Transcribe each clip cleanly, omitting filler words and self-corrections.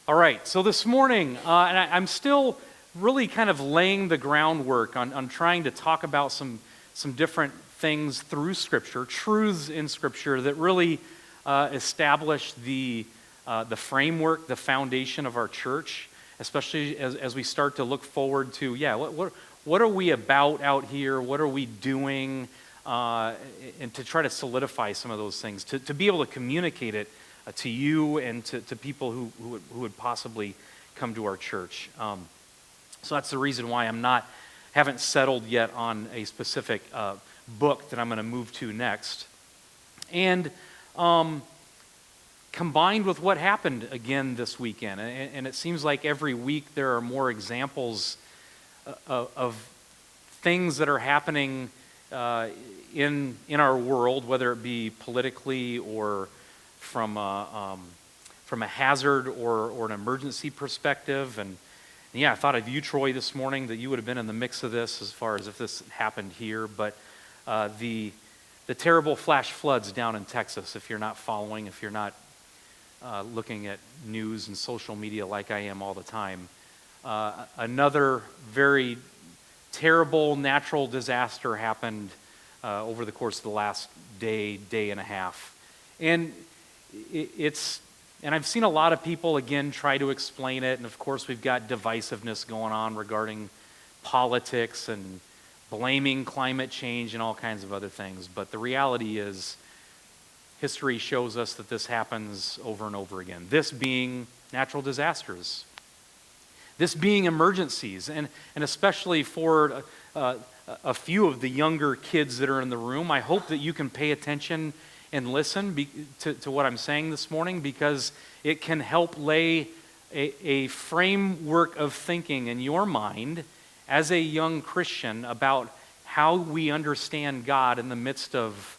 All right, so this morning, I'm still really kind of laying the groundwork on trying to talk about some different things through Scripture, truths in Scripture that really establish the framework, the foundation of our church, especially as we start to look forward to, what are we about out here? What are we doing? And to try to solidify some of those things, to be able to communicate it to you and to people who would possibly come to our church. So that's the reason why haven't settled yet on a specific book that I'm going to move to next. And combined with what happened again this weekend, and it seems like every week there are more examples of things that are happening in our world, whether it be politically or from a hazard or an emergency perspective. And yeah, I thought of you, Troy, this morning, that you would have been in the mix of this as far as if this happened here. But the terrible flash floods down in Texas, if you're not following, if you're not looking at news and social media like I am all the time, another very terrible natural disaster happened over the course of the last day and a half. And and I've seen a lot of people, again, try to explain it, and of course we've got divisiveness going on regarding politics and blaming climate change and all kinds of other things. But the reality is, history shows us that this happens over and over again. This being natural disasters. This being emergencies, and especially for a few of the younger kids that are in the room, I hope that you can pay attention and listen to what I'm saying this morning, because it can help lay a framework of thinking in your mind as a young Christian about how we understand God in the midst of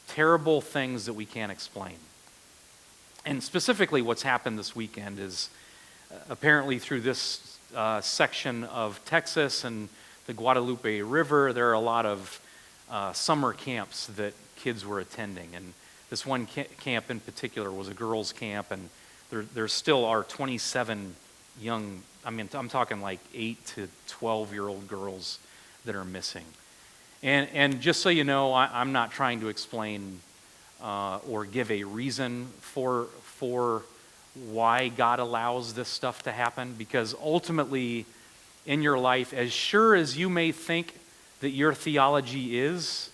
terrible things that we can't explain. And specifically what's happened this weekend is apparently through this section of Texas and the Guadalupe River, there are a lot of summer camps that kids were attending. And this one camp in particular was a girls' camp, and there still are 27 young, I'm talking like 8 to 12-year-old girls that are missing. And just so you know, I'm not trying to explain or give a reason for why God allows this stuff to happen, because ultimately in your life, as sure as you may think that your theology is,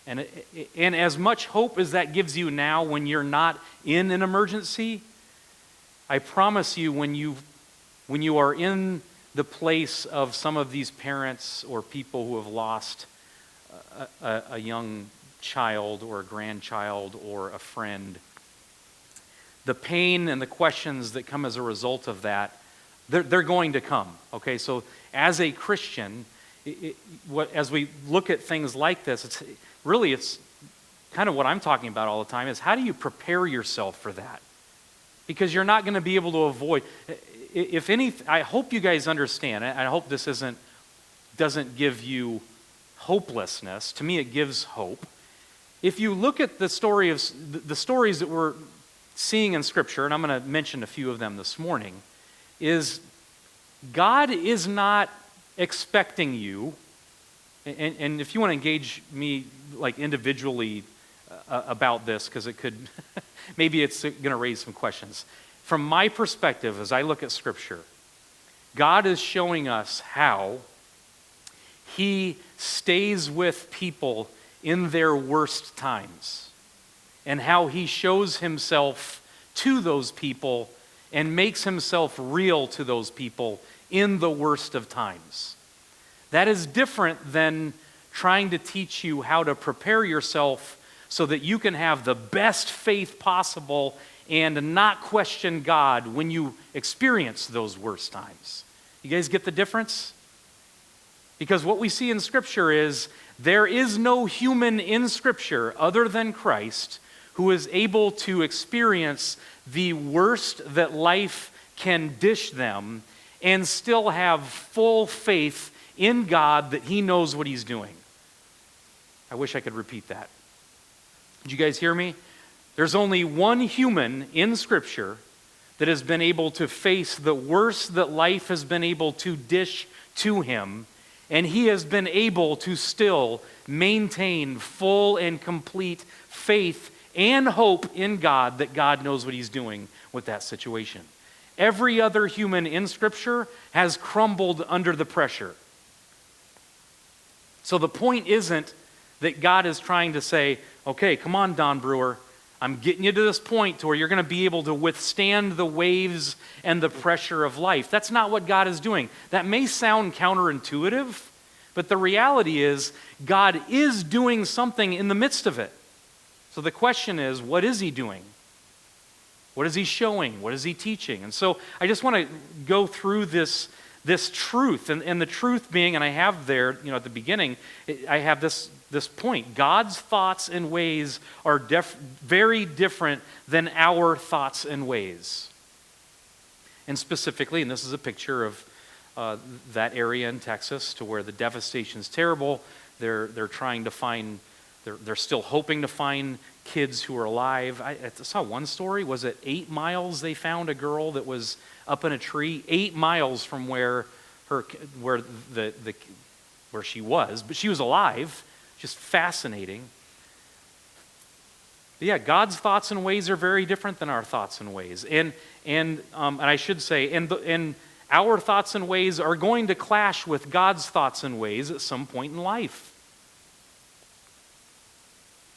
and as much hope as that gives you now when you're not in an emergency, I promise you, when you are in the place of some of these parents or people who have lost a young child or a grandchild or a friend, the pain and the questions that come as a result of that, they're going to come. Okay, so as a Christian, as we look at things like this, it's kind of what I'm talking about all the time, is how do you prepare yourself for that? Because you're not going to be able to avoid. I hope you guys understand. I hope this doesn't give you hopelessness. To me, it gives hope. If you look at the stories that we're seeing in Scripture, and I'm going to mention a few of them this morning, is God is not expecting you, and if you want to engage me like individually about this, because it could, maybe it's going to raise some questions. From my perspective, as I look at Scripture, God is showing us how He stays with people in their worst times, and how He shows Himself to those people and makes Himself real to those people in the worst of times. That is different than trying to teach you how to prepare yourself so that you can have the best faith possible and not question God when you experience those worst times. You guys get the difference? Because what we see in Scripture is there is no human in Scripture other than Christ who is able to experience the worst that life can dish them and still have full faith in God that He knows what He's doing. I wish I could repeat that. Did you guys hear me? There's only one human in Scripture that has been able to face the worst that life has been able to dish to him, and he has been able to still maintain full and complete faith and hope in God that God knows what he's doing with that situation. Every other human in Scripture has crumbled under the pressure. So the point isn't that God is trying to say, okay, come on, Don Brewer, I'm getting you to this point to where you're going to be able to withstand the waves and the pressure of life. That's not what God is doing. That may sound counterintuitive, but the reality is God is doing something in the midst of it. So the question is, what is he doing? What is he showing? What is he teaching? And so I just want to go through this truth, and the truth being, and I have there, at the beginning, I have this point. God's thoughts and ways are very different than our thoughts and ways. And specifically, and this is a picture of that area in Texas to where the devastation is terrible. They're trying to find, they're still hoping to find kids who are alive. I saw one story. Was it 8 miles they found a girl that was up in a tree? 8 miles from where she was, but she was alive. Just fascinating. But yeah, God's thoughts and ways are very different than our thoughts and ways, and I should say, and our thoughts and ways are going to clash with God's thoughts and ways at some point in life.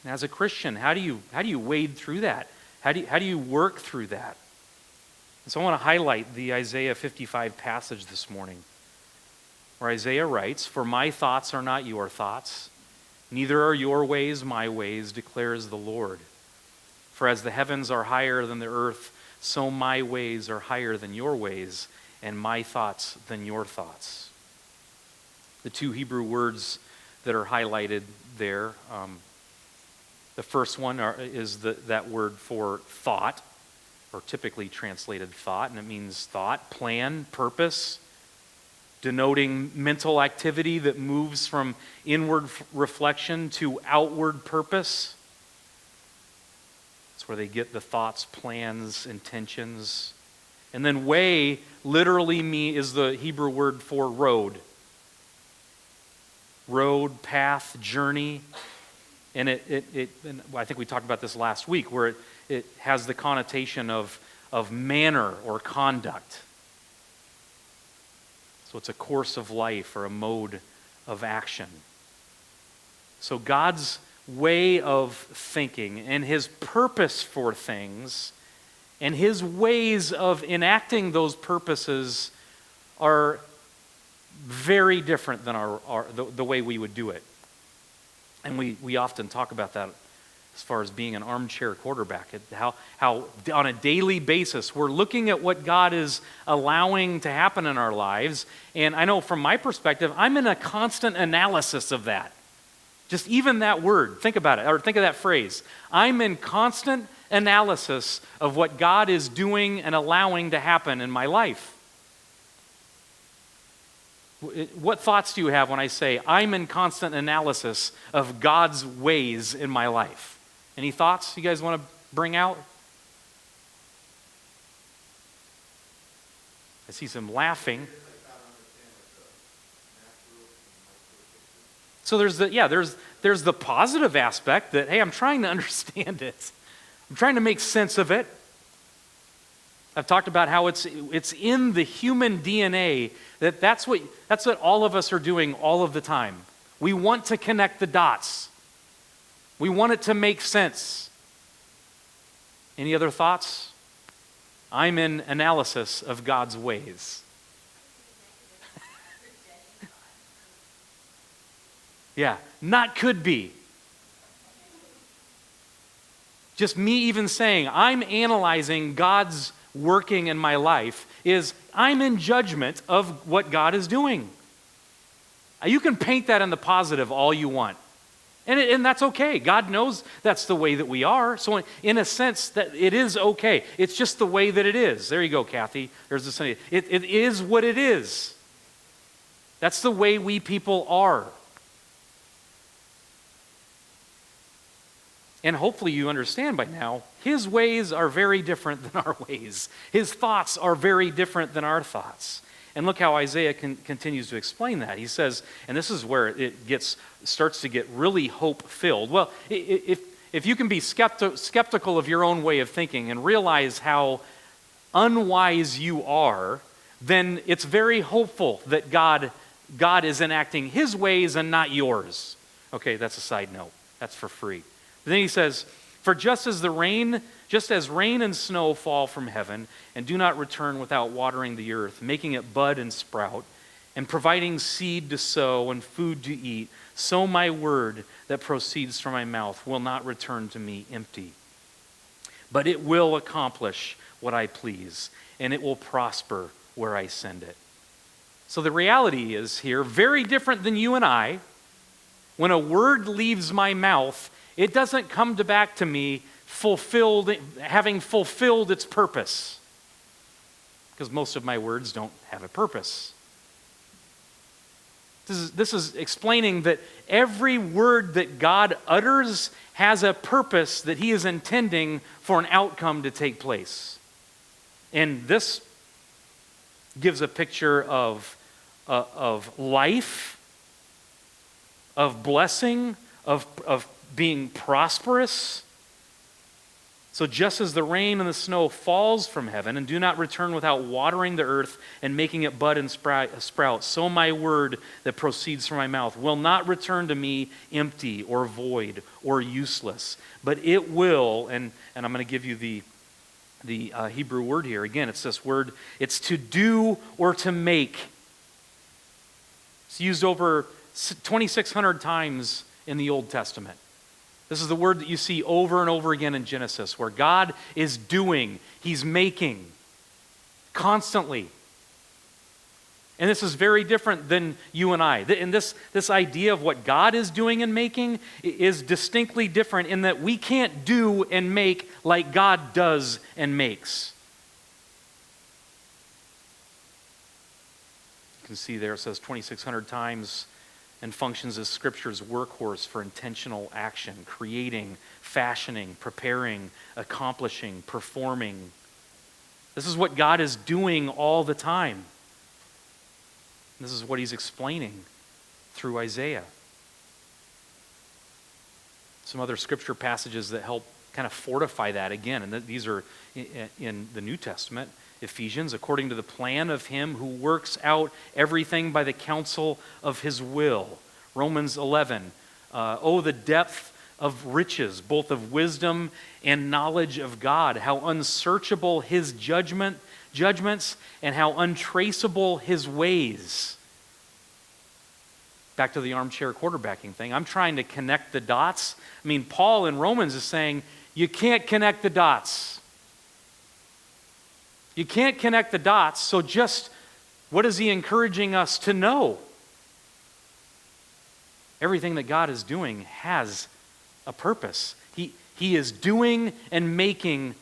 As a Christian, how do you wade through that? How do you work through that? And so I want to highlight the Isaiah 55 passage this morning, where Isaiah writes, "For my thoughts are not your thoughts, neither are your ways my ways, declares the Lord. For as the heavens are higher than the earth, so my ways are higher than your ways, and my thoughts than your thoughts." The two Hebrew words that are highlighted there, the first one is that word for thought, or typically translated thought, and it means thought, plan, purpose, denoting mental activity that moves from inward reflection to outward purpose. That's where they get the thoughts, plans, intentions. And then way literally is the Hebrew word for road. Road, path, journey. And and I think we talked about this last week, where it has the connotation of manner or conduct. So it's a course of life or a mode of action. So God's way of thinking and his purpose for things and his ways of enacting those purposes are very different than the way we would do it. And we often talk about that as far as being an armchair quarterback, how on a daily basis we're looking at what God is allowing to happen in our lives. And I know from my perspective, I'm in a constant analysis of that. Just even that word, think about it, or think of that phrase. I'm in constant analysis of what God is doing and allowing to happen in my life. What thoughts do you have when I say, I'm in constant analysis of God's ways in my life? Any thoughts you guys want to bring out? I see some laughing. So there's the positive aspect that, hey, I'm trying to understand it. I'm trying to make sense of it. I've talked about how it's in the human DNA that's what all of us are doing all of the time. We want to connect the dots. We want it to make sense. Any other thoughts? I'm in analysis of God's ways. Yeah, not could be. Just me even saying I'm analyzing God's working in my life is I'm in judgment of what God is doing. You can paint that in the positive all you want. And that's okay. God knows that's the way that we are. So in a sense, that it is okay. It's just the way that it is. There you go, Kathy. There's the saying. It is what it is. That's the way we people are. And hopefully you understand by now His ways are very different than our ways. His thoughts are very different than our thoughts. And look how Isaiah continues to explain that. He says, and this is where it starts to get really hope-filled. Well, if you can be skeptical of your own way of thinking and realize how unwise you are, then it's very hopeful that God is enacting His ways and not yours. Okay, that's a side note. That's for free. But then he says, for just as rain and snow fall from heaven and do not return without watering the earth, making it bud and sprout, and providing seed to sow and food to eat, so my word that proceeds from my mouth will not return to me empty, but it will accomplish what I please, and it will prosper where I send it. So the reality is here, very different than you and I. When a word leaves my mouth, it doesn't come back to me having fulfilled its purpose. Because most of my words don't have a purpose. This is explaining that every word that God utters has a purpose that He is intending for an outcome to take place. And this gives a picture of life, of blessing, of being prosperous. So just as the rain and the snow falls from heaven and do not return without watering the earth and making it bud and sprout, so my word that proceeds from my mouth will not return to me empty or void or useless, but it will, and I'm going to give you the Hebrew word here. Again, it's this word, it's to do or to make. It's used over 2,600 times in the Old Testament. This is the word that you see over and over again in Genesis, where God is doing, He's making, constantly. And this is very different than you and I. And this idea of what God is doing and making is distinctly different in that we can't do and make like God does and makes. You can see there it says 2,600 times, and functions as Scripture's workhorse for intentional action, creating, fashioning, preparing, accomplishing, performing. This is what God is doing all the time. This is what He's explaining through Isaiah. Some other Scripture passages that help kind of fortify that again, and these are in the New Testament. Ephesians, according to the plan of Him who works out everything by the counsel of His will. Romans 11, oh, the depth of riches, both of wisdom and knowledge of God, how unsearchable His judgments, and how untraceable His ways. Back to the armchair quarterbacking thing. I'm trying to connect the dots. I mean, Paul in Romans is saying, you can't connect the dots. You can't connect the dots, so just what is he encouraging us to know? Everything that God is doing has a purpose. He is doing and making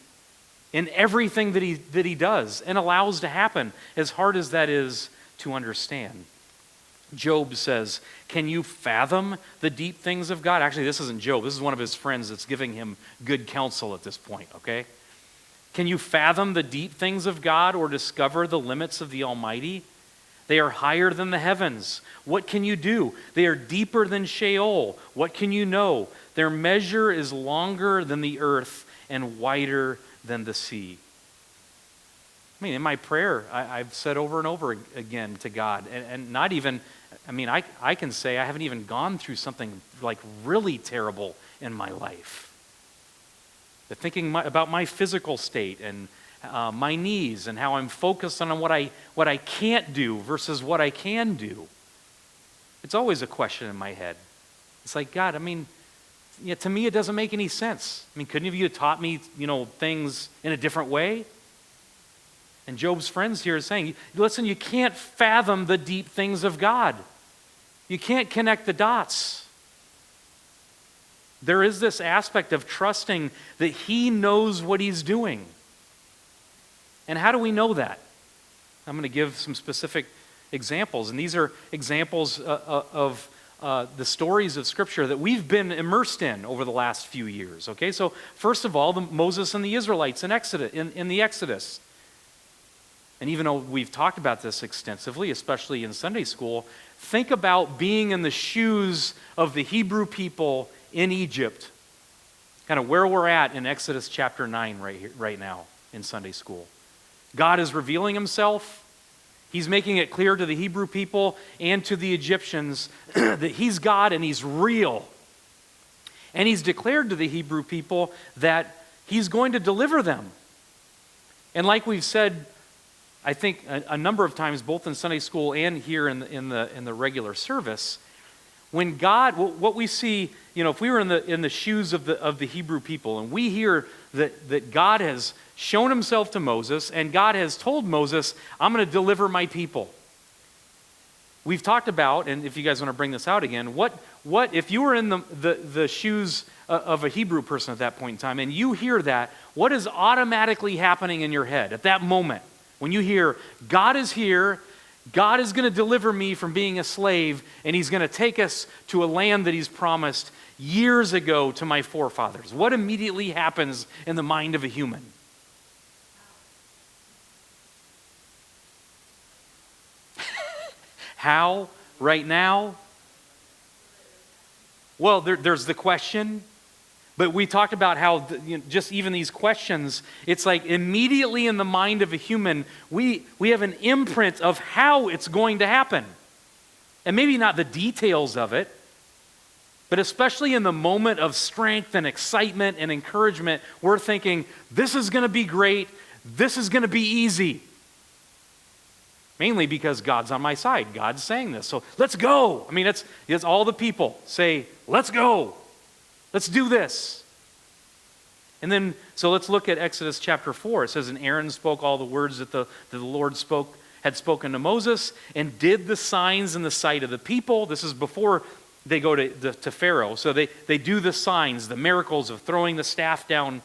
in everything that he does and allows to happen, as hard as that is to understand. Job says, can you fathom the deep things of God? Actually, this isn't Job. This is one of his friends that's giving him good counsel at this point, okay? Can you fathom the deep things of God or discover the limits of the Almighty? They are higher than the heavens. What can you do? They are deeper than Sheol. What can you know? Their measure is longer than the earth and wider than the sea. I mean, in my prayer, I've said over and over again to God, and not even, I mean, I can say I haven't even gone through something like really terrible in my life. But thinking about my physical state and my knees and how I'm focused on what I can't do versus what I can do. It's always a question in my head. It's like, God, I mean, yeah, to me it doesn't make any sense. I mean, couldn't you have taught me, things in a different way? And Job's friends here are saying, listen, you can't fathom the deep things of God. You can't connect the dots. There is this aspect of trusting that He knows what He's doing. And how do we know that? I'm going to give some specific examples. And these are examples of the stories of Scripture that we've been immersed in over the last few years. Okay, so first of all, Moses and the Israelites in the Exodus. And even though we've talked about this extensively, especially in Sunday school, think about being in the shoes of the Hebrew people in Egypt, kind of where we're at in Exodus chapter 9 right now in Sunday school. God is revealing himself. He's making it clear to the Hebrew people and to the Egyptians that he's God and he's real. And he's declared to the Hebrew people that he's going to deliver them. And like we've said, I think a number of times, both in Sunday school and here in the regular service, when God, what we see, if we were in the shoes of the Hebrew people, and we hear that God has shown himself to Moses, and God has told Moses, I'm going to deliver my people. We've talked about, and if you guys want to bring this out again, what if you were in the shoes of a Hebrew person at that point in time, and you hear that, what is automatically happening in your head at that moment? When you hear, God is here, God is going to deliver me from being a slave, and he's going to take us to a land that he's promised years ago to my forefathers. What immediately happens in the mind of a human? How? Right now? Well, there's the question. But we talked about how just even these questions, it's like immediately in the mind of a human, we have an imprint of how it's going to happen. And maybe not the details of it, but especially in the moment of strength and excitement and encouragement, we're thinking, this is going to be great, this is going to be easy. Mainly because God's on my side. God's saying this. So let's go. I mean, it's all the people say, let's go. Let's do this. And then, so let's look at Exodus chapter 4. It says, and Aaron spoke all the words that the Lord had spoken to Moses, and did the signs in the sight of the people. This is before they go to Pharaoh. So they do the signs, the miracles of throwing the staff down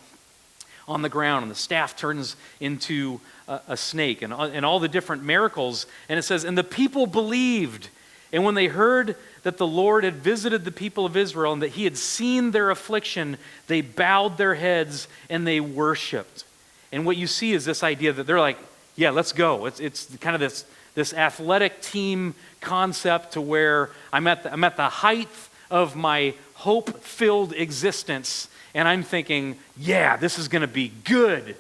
on the ground, and the staff turns into a snake, and all the different miracles. And it says, and the people believed. And when they heard that the Lord had visited the people of Israel and that he had seen their affliction, they bowed their heads and they worshiped. And what you see is this idea that they're like, yeah, let's go. It's kind of this athletic team concept to where I'm at the height of my hope-filled existence, and I'm thinking, yeah, this is going to be good.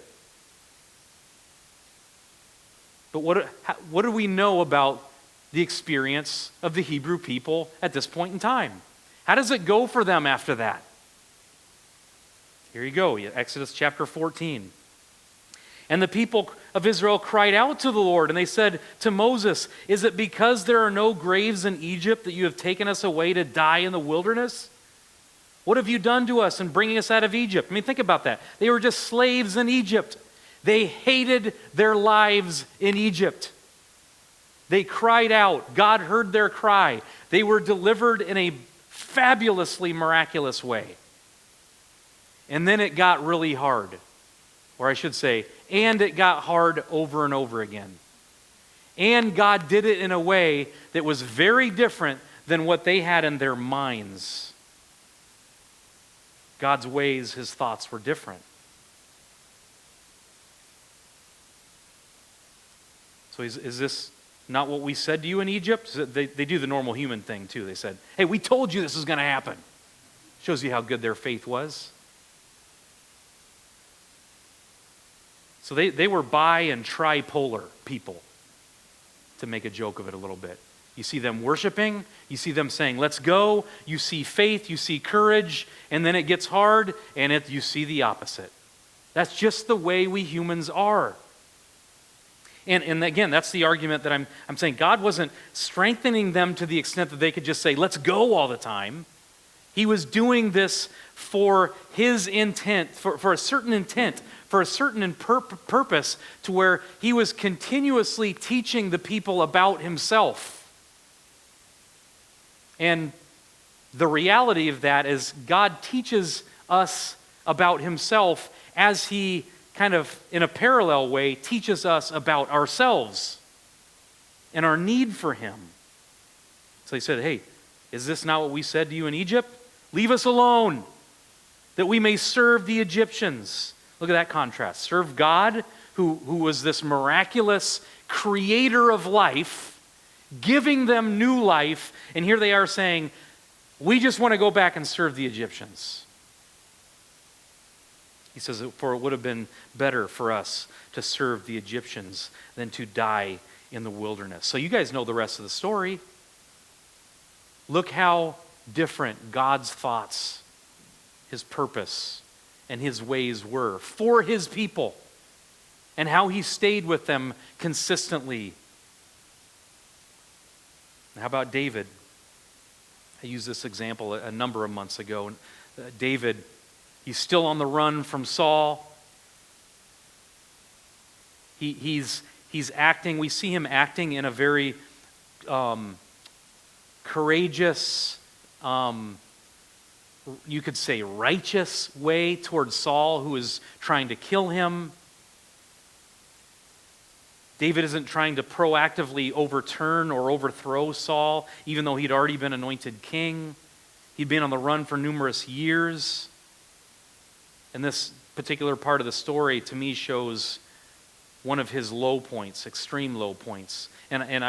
But what do we know about the experience of the Hebrew people at this point in time? How does it go for them after that? Here you go, Exodus chapter 14. And the people of Israel cried out to the Lord, and they said to Moses, is it because there are no graves in Egypt that you have taken us away to die in the wilderness? What have you done to us in bringing us out of Egypt? I mean, think about that. They were just slaves in Egypt. They hated their lives in Egypt. They cried out. God heard their cry. They were delivered in a fabulously miraculous way. And then it got really hard. Or I should say, and it got hard over and over again. And God did it in a way that was very different than what they had in their minds. God's ways, his thoughts were different. So is this not what we said to you in Egypt? They do the normal human thing too. They said, hey, we told you this was going to happen. Shows you how good their faith was. So they were bi and tripolar people, to make a joke of it a little bit. You see them worshiping, you see them saying, let's go, you see faith, you see courage, and then it gets hard, and you see the opposite. That's just the way we humans are. And again, that's the argument that I'm saying. God wasn't strengthening them to the extent that they could just say, let's go all the time. He was doing this for his intent, for a certain intent, for a certain purpose, to where he was continuously teaching the people about himself. And the reality of that is God teaches us about himself as he kind of, in a parallel way, teaches us about ourselves and our need for him. So he said, hey, Is this not what we said to you in Egypt? Leave us alone, that we may serve the Egyptians. Look at that contrast. Serve God, who was this miraculous creator of life, giving them new life, and here they are saying, we just want to go back and serve the Egyptians. He says, for it would have been better for us to serve the Egyptians than to die in the wilderness. So you guys know the rest of the story. Look how different God's thoughts, his purpose, and his ways were for his people, and how he stayed with them consistently. And how about David? I used this example a number of months ago. David, he's still on the run from Saul. He's acting, we see him acting in a very courageous, you could say righteous way towards Saul, who is trying to kill him. David isn't trying to proactively overturn or overthrow Saul, even though he'd already been anointed king. He'd been on the run for numerous years. And this particular part of the story, to me, shows one of his low points, extreme low points. And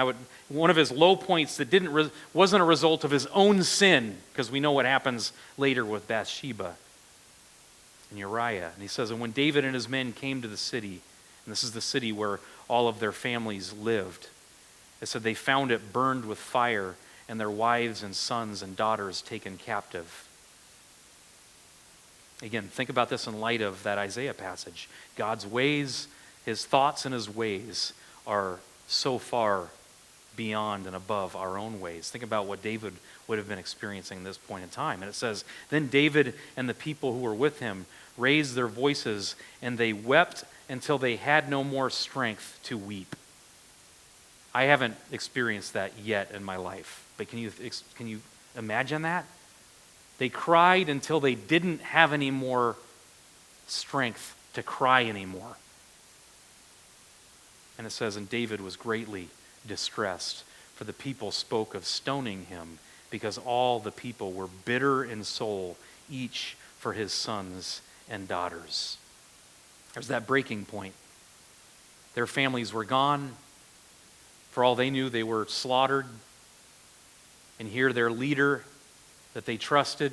one of his low points that wasn't a result of his own sin, because we know what happens later with Bathsheba and Uriah. And he says, and when David and his men came to the city, and this is the city where all of their families lived, it said they found it burned with fire, and their wives and sons and daughters taken captive. Again, think about this in light of that Isaiah passage. God's ways, his thoughts and his ways are so far beyond and above our own ways. Think about what David would have been experiencing at this point in time. And it says, then David and the people who were with him raised their voices, and they wept until they had no more strength to weep. I haven't experienced that yet in my life, but can you imagine that? They cried until they didn't have any more strength to cry anymore. And it says, and David was greatly distressed, for the people spoke of stoning him, because all the people were bitter in soul, each for his sons and daughters. There's that breaking point. Their families were gone. For all they knew, they were slaughtered. And here their leader that they trusted,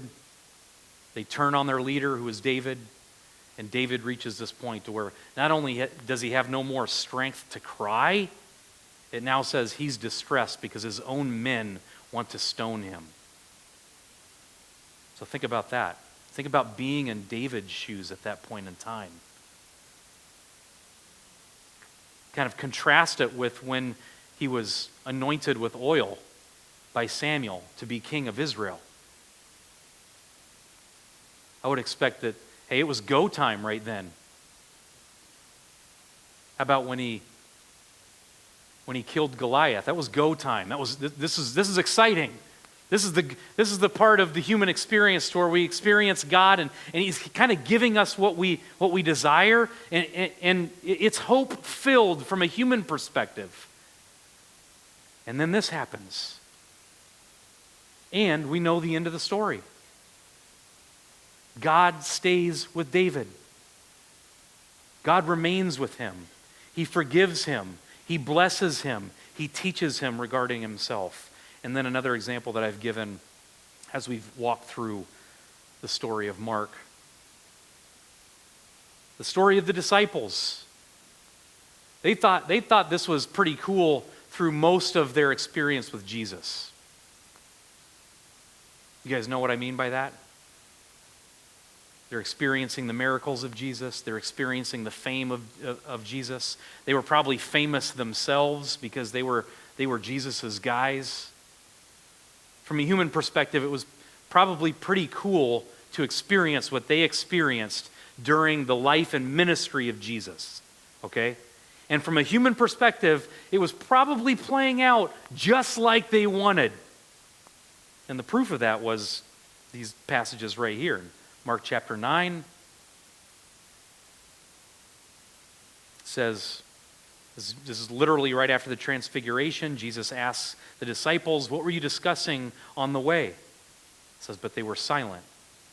they turn on their leader, who is David. And David reaches this point to where not only does he have no more strength to cry, it now says he's distressed because his own men want to stone him. So think about that. Think about being in David's shoes at that point in time. Kind of contrast it with when he was anointed with oil by Samuel to be king of Israel. I would expect that, hey, it was go time right then. How about when he killed Goliath? That was go time. This is exciting. This is the part of the human experience where we experience God, and he's kind of giving us what we desire, and it's hope filled from a human perspective. And then this happens. And we know the end of the story. God stays with David. God remains with him. He forgives him. He blesses him. He teaches him regarding himself. And then another example that I've given as we've walked through the story of Mark. The story of the disciples. They thought this was pretty cool through most of their experience with Jesus. You guys know what I mean by that? They're experiencing the miracles of Jesus. They're experiencing the fame of Jesus. They were probably famous themselves because they were Jesus's guys. From a human perspective, it was probably pretty cool to experience what they experienced during the life and ministry of Jesus. Okay? And from a human perspective, it was probably playing out just like they wanted. And the proof of that was these passages right here. Mark chapter 9 says, This is literally right after the transfiguration. Jesus asks the disciples, what were you discussing on the way? It says, but they were silent,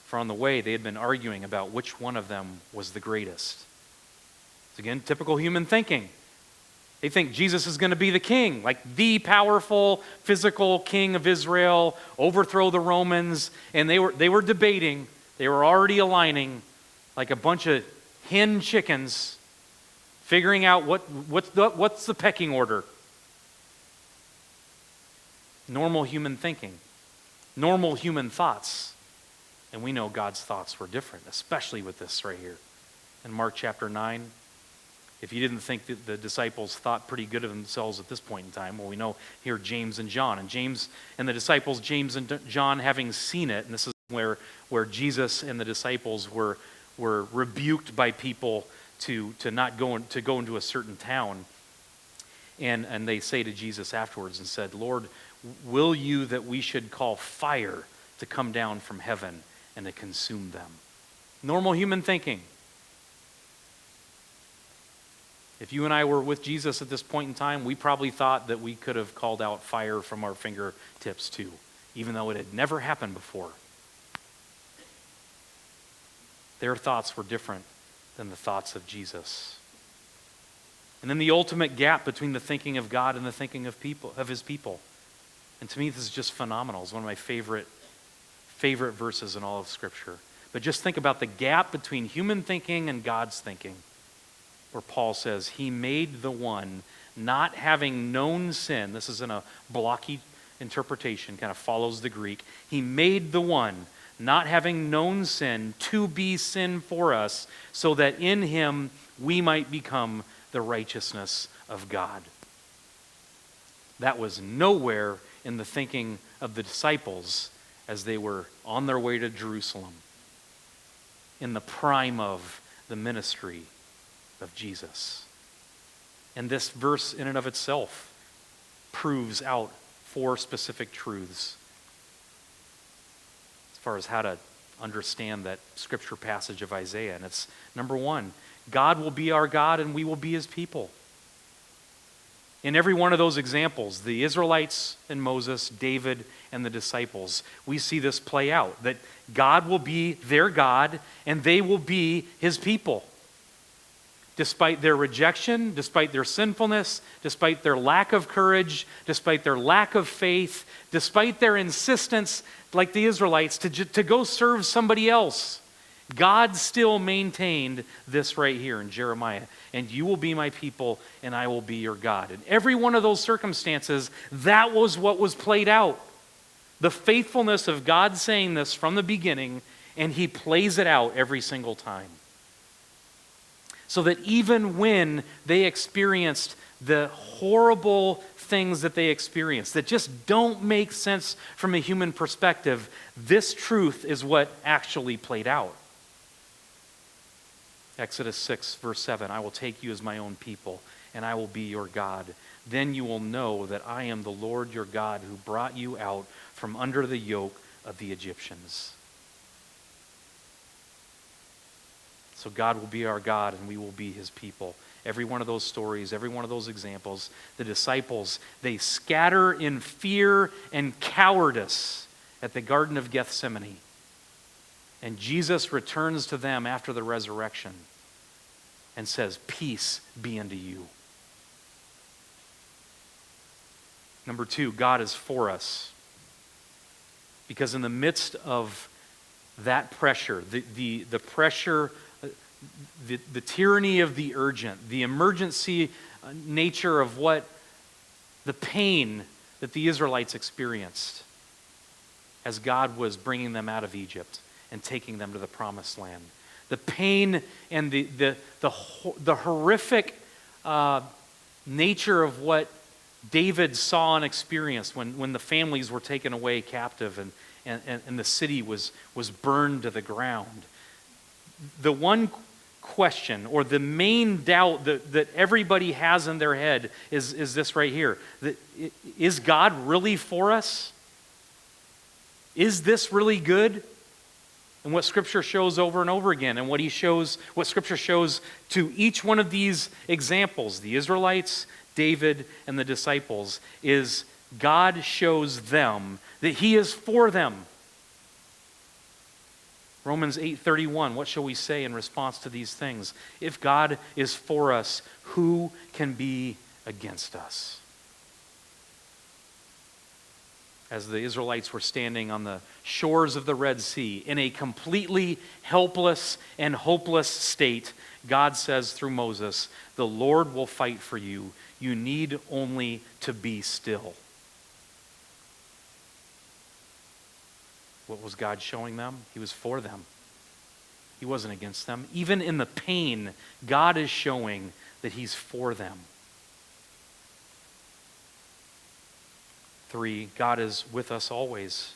for on the way they had been arguing about which one of them was the greatest. It's again, typical human thinking. They think Jesus is going to be the king, like the powerful physical king of Israel, overthrow the Romans, and they were debating, they were already aligning like a bunch of hen chickens, figuring out what's the pecking order. Normal human thinking, normal human thoughts. And we know God's thoughts were different, especially with this right here. In Mark chapter 9, if you didn't think that the disciples thought pretty good of themselves at this point in time, well, we know here James and John. And James and the disciples, James and John, having seen it, and this is where Jesus and the disciples were rebuked by people to not go into a certain town. And they say to Jesus afterwards and said, Lord, will you that we should call fire to come down from heaven and to consume them? Normal human thinking. If you and I were with Jesus at this point in time, we probably thought that we could have called out fire from our fingertips too, even though it had never happened before. Their thoughts were different than the thoughts of Jesus. And then the ultimate gap between the thinking of God and the thinking of his people. And to me, this is just phenomenal. It's one of my favorite verses in all of Scripture. But just think about the gap between human thinking and God's thinking, where Paul says, he made the one not having known sin. This is in a blocky interpretation, kind of follows the Greek. He made the one not having known sin to be sin for us, so that in him we might become the righteousness of God. That was nowhere in the thinking of the disciples as they were on their way to Jerusalem, in the prime of the ministry of Jesus. And this verse in and of itself proves out 4 specific truths as far as how to understand that scripture passage of Isaiah. And it's number 1, God will be our God and we will be his people. In every one of those examples, the Israelites and Moses, David and the disciples, we see this play out, that God will be their God and they will be his people. Despite their rejection, despite their sinfulness, despite their lack of courage, despite their lack of faith, despite their insistence, like the Israelites, to go serve somebody else, God still maintained this right here in Jeremiah. And you will be my people, and I will be your God. In every one of those circumstances, that was what was played out. The faithfulness of God saying this from the beginning, and he plays it out every single time. So that even when they experienced the horrible things that they experienced that just don't make sense from a human perspective, this truth is what actually played out. Exodus 6, verse 7, I will take you as my own people, and I will be your God. Then you will know that I am the Lord your God who brought you out from under the yoke of the Egyptians. So God will be our God and we will be his people. Every one of those stories, every one of those examples, the disciples, they scatter in fear and cowardice at the Garden of Gethsemane. And Jesus returns to them after the resurrection and says, peace be unto you. Number 2, God is for us. Because in the midst of that pressure, the pressure, the tyranny of the urgent, the emergency nature of what the pain that the Israelites experienced as God was bringing them out of Egypt and taking them to the promised land. The pain and the horrific nature of what David saw and experienced when the families were taken away captive and the city was burned to the ground. The one question or the main doubt that everybody has in their head is this right here. Is God really for us? Is this really good? And what Scripture shows over and over again, and what Scripture shows to each one of these examples, the Israelites, David, and the disciples, is God shows them that He is for them. Romans 8:31, what shall we say in response to these things? If God is for us, who can be against us? As the Israelites were standing on the shores of the Red Sea in a completely helpless and hopeless state, God says through Moses, the Lord will fight for you. You need only to be still. What was God showing them? He was for them. He wasn't against them. Even in the pain, God is showing that He's for them. 3, God is with us always.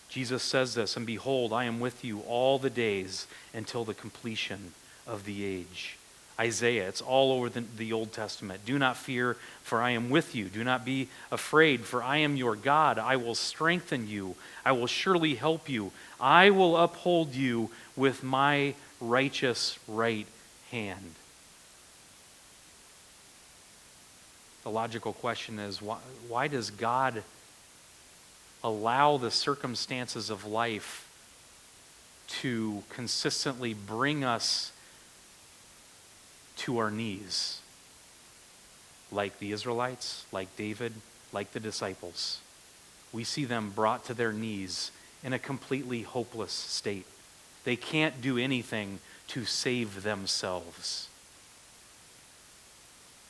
Jesus says this, and behold, I am with you all the days until the completion of the age. Isaiah, it's all over the Old Testament. Do not fear, for I am with you. Do not be afraid, for I am your God. I will strengthen you. I will surely help you. I will uphold you with my righteous right hand. The logical question is, why does God allow the circumstances of life to consistently bring us to our knees? Like the Israelites, like David, like the disciples. We see them brought to their knees in a completely hopeless state. They can't do anything to save themselves.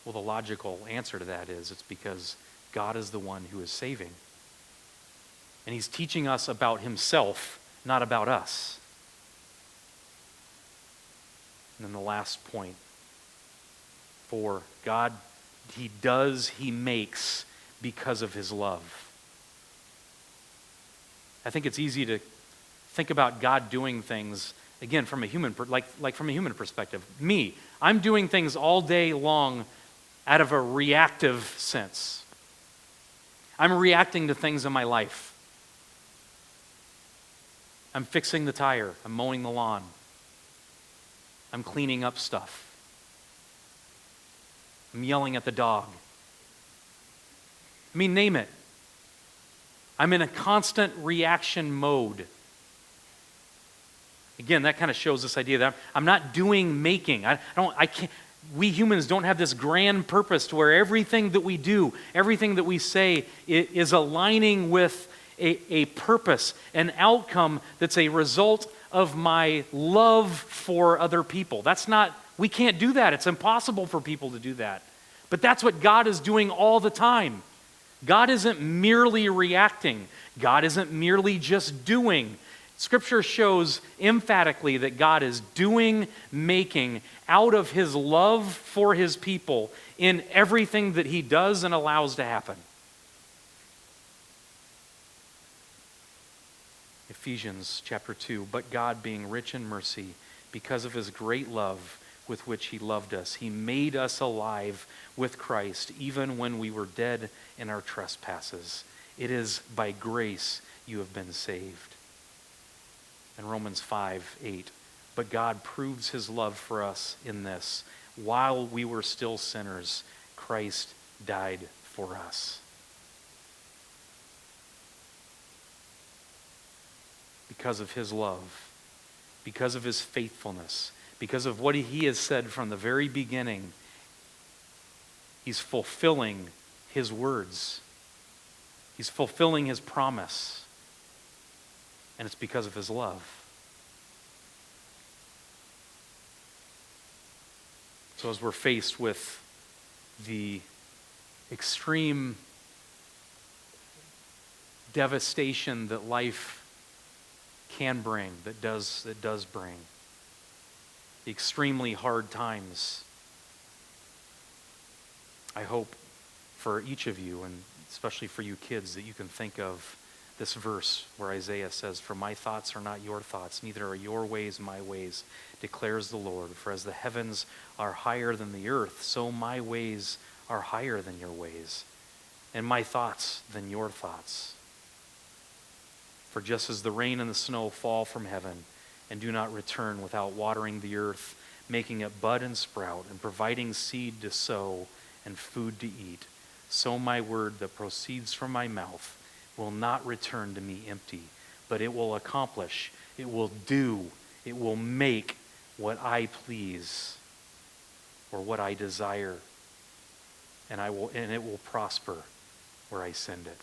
Well, the logical answer to that is it's because God is the one who is saving. And He's teaching us about Himself, not about us. And then the last point. 4, God, He makes because of His love. I think it's easy to think about God doing things, again, from a human, from a human perspective. I'm doing things all day long out of a reactive sense. I'm reacting to things in my life. I'm fixing the tire. I'm mowing the lawn. I'm cleaning up stuff. I'm yelling at the dog. Name it. I'm in a constant reaction mode. Again, that kind of shows this idea that I'm not doing making. We humans don't have this grand purpose to where everything that we do, everything that we say is aligning with a purpose, an outcome that's a result of my love for other people. We can't do that. It's impossible for people to do that. But that's what God is doing all the time. God isn't merely reacting. God isn't merely just doing. Scripture shows emphatically that God is doing, making out of His love for His people in everything that He does and allows to happen. Ephesians chapter 2, but God being rich in mercy, because of His great love with which He loved us, He made us alive with Christ, even when we were dead in our trespasses. It is by grace you have been saved. In Romans 5:8, but God proves His love for us in this: while we were still sinners, Christ died for us. Because of His love, because of His faithfulness, because of what He has said from the very beginning, He's fulfilling His words. He's fulfilling His promise. And it's because of His love. So as we're faced with the extreme devastation that life can bring, that does bring, the extremely hard times, I hope for each of you, and especially for you kids, that you can think of this verse where Isaiah says, for my thoughts are not your thoughts, neither are your ways my ways, declares the Lord. For as the heavens are higher than the earth, so my ways are higher than your ways, and my thoughts than your thoughts. For just as the rain and the snow fall from heaven and do not return without watering the earth, making it bud and sprout, and providing seed to sow and food to eat, so my word that proceeds from my mouth will not return to me empty, but it will accomplish, it will do, it will make what I please or what I desire, and it will prosper where I send it.